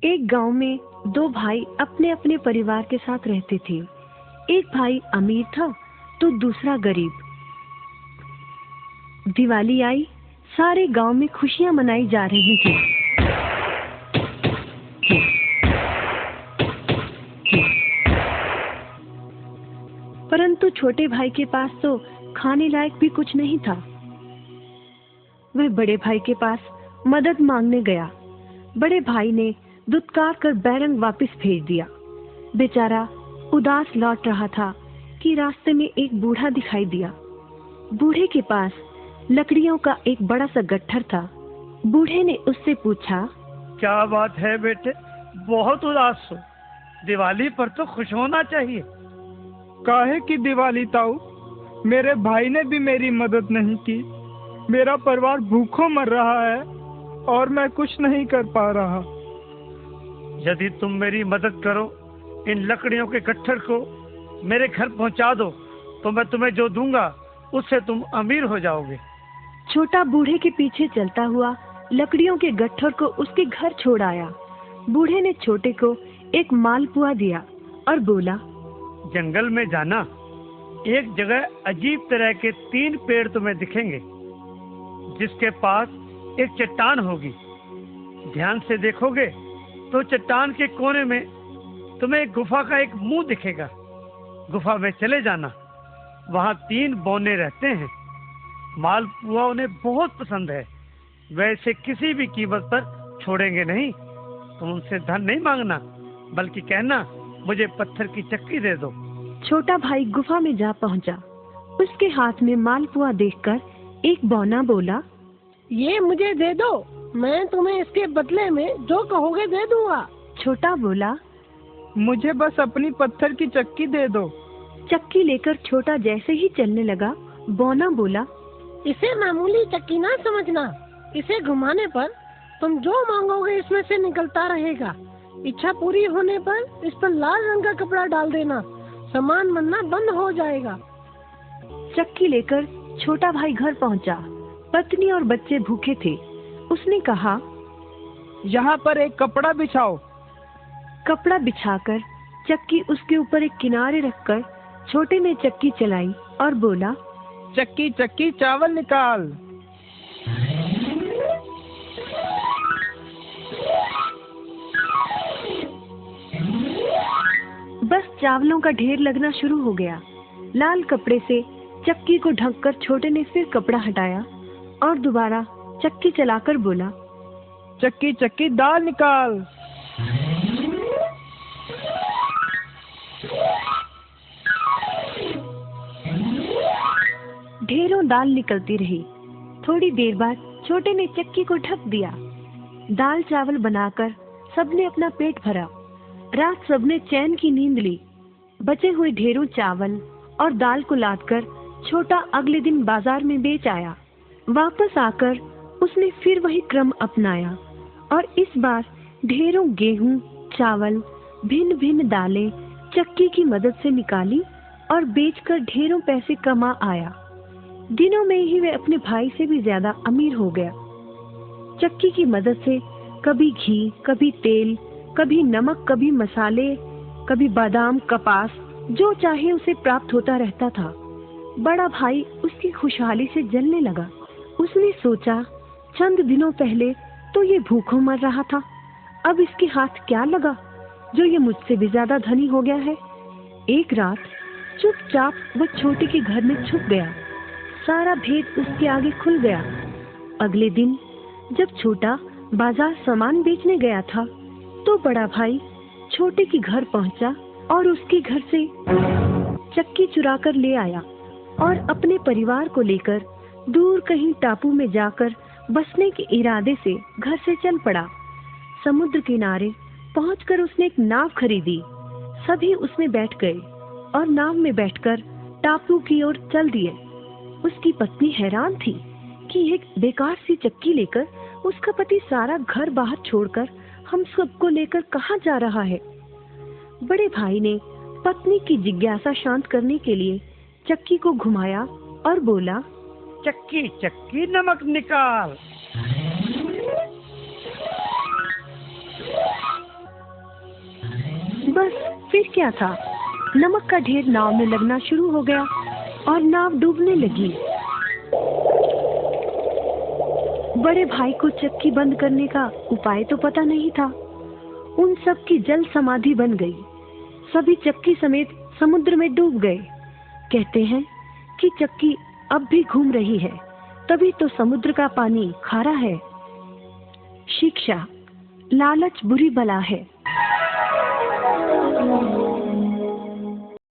एक गांव में दो भाई अपने अपने परिवार के साथ रहते थे। एक भाई अमीर था तो दूसरा गरीब। दिवाली आई, सारे गांव में खुशियां मनाई जा रही थी। परंतु छोटे भाई के पास तो खाने लायक भी कुछ नहीं था। वह बड़े भाई के पास मदद मांगने गया। बड़े भाई ने दुत्कार कर बैरंग वापस भेज दिया। बेचारा उदास लौट रहा था कि रास्ते में एक बूढ़ा दिखाई दिया। बूढ़े के पास लकड़ियों का एक बड़ा सा गट्ठर था। बूढ़े ने उससे पूछा, क्या बात है बेटे, बहुत उदास हो? दिवाली पर तो खुश होना चाहिए। काहे की दिवाली ताऊ, मेरे भाई ने भी मेरी मदद नहीं की। मेरा परिवार भूखों मर रहा है और मैं कुछ नहीं कर पा रहा। यदि तुम मेरी मदद करो, इन लकड़ियों के गट्ठर को मेरे घर पहुंचा दो, तो मैं तुम्हें जो दूंगा उससे तुम अमीर हो जाओगे। छोटा बूढ़े के पीछे चलता हुआ लकड़ियों के गट्ठर को उसके घर छोड़ आया। बूढ़े ने छोटे को एक मालपुआ दिया और बोला, जंगल में जाना, एक जगह अजीब तरह के 3 पेड़ तुम्हें दिखेंगे, जिसके पास एक चट्टान होगी। ध्यान से देखोगे तो चट्टान के कोने में तुम्हें एक गुफा का एक मुंह दिखेगा। गुफा में चले जाना, वहाँ 3 बौने रहते हैं। मालपुआ उन्हें बहुत पसंद है, वैसे किसी भी कीमत पर छोड़ेंगे नहीं। तुम उनसे धन नहीं मांगना, बल्कि कहना मुझे पत्थर की चक्की दे दो। छोटा भाई गुफा में जा पहुंचा। उसके हाथ में मालपुआ देखकर एक बौना बोला, ये मुझे दे दो, मैं तुम्हें इसके बदले में जो कहोगे दे दूंगा। छोटा बोला, मुझे बस अपनी पत्थर की चक्की दे दो। चक्की लेकर छोटा जैसे ही चलने लगा, बौना बोला, इसे मामूली चक्की ना समझना। इसे घुमाने पर तुम जो मांगोगे इसमें से निकलता रहेगा। इच्छा पूरी होने पर इस पर लाल रंग का कपड़ा डाल देना, सामान बनना बंद हो जाएगा। चक्की लेकर छोटा भाई घर पहुंचा। पत्नी और बच्चे भूखे थे। उसने कहा, यहाँ पर एक कपड़ा बिछाओ। कपड़ा बिछाकर चक्की उसके ऊपर एक किनारे रखकर छोटे ने चक्की चलाई और बोला, चक्की चक्की चावल निकाल। बस चावलों का ढेर लगना शुरू हो गया। लाल कपड़े से चक्की को ढककर छोटे ने फिर कपड़ा हटाया और दोबारा चक्की चलाकर बोला, चक्की चक्की दाल निकाल। ढेरों दाल निकलती रही। थोड़ी देर बाद छोटे ने चक्की को ढक दिया। दाल चावल बनाकर सबने अपना पेट भरा। रात सबने चैन की नींद ली। बचे हुए ढेरों चावल और दाल को लादकर छोटा अगले दिन बाजार में बेच आया। वापस आकर उसने फिर वही क्रम अपनाया और इस बार ढेरों गेहूं, चावल, भिन्न भिन्न दालें चक्की की मदद से निकाली और बेचकर ढेरों पैसे कमा आया। दिनों में ही वह अपने भाई से भी ज्यादा अमीर हो गया। चक्की की मदद से कभी घी, कभी तेल, कभी नमक, कभी मसाले, कभी बादाम, कपास, जो चाहे उसे प्राप्त होता रहता था। बड़ा भाई उसकी खुशहाली से जलने लगा। उसने सोचा, चंद दिनों पहले तो ये भूखों मर रहा था, अब इसके हाथ क्या लगा जो ये मुझसे भी ज्यादा धनी हो गया है। एक रात चुपचाप वह छोटे के घर में छुप गया। सारा भेद उसके आगे खुल गया। अगले दिन जब छोटा बाजार सामान बेचने गया था, तो बड़ा भाई छोटे के घर पहुंचा और उसके घर से चक्की चुरा कर ले आया और अपने परिवार को लेकर दूर कहीं टापू में जाकर बसने के इरादे से घर से चल पड़ा। समुद्र किनारे पहुंचकर उसने एक नाव खरीदी। सभी उसमें बैठ गए और नाव में बैठकर टापू की ओर चल दिए। उसकी पत्नी हैरान थी कि एक बेकार सी चक्की लेकर उसका पति सारा घर बाहर छोड़कर हम सबको लेकर कहाँ जा रहा है। बड़े भाई ने पत्नी की जिज्ञासा शांत करने के लिए चक्की को घुमाया और बोला, चक्की चक्की नमक निकाल। बस फिर क्या था, नमक का ढेर नाव में लगना शुरू हो गया और नाव डूबने लगी। बड़े भाई को चक्की बंद करने का उपाय तो पता नहीं था। उन सब की जल समाधि बन गई। सभी चक्की समेत समुद्र में डूब गए। कहते हैं कि चक्की अब भी घूम रही है, तभी तो समुद्र का पानी खारा है। शिक्षा, लालच बुरी बला है।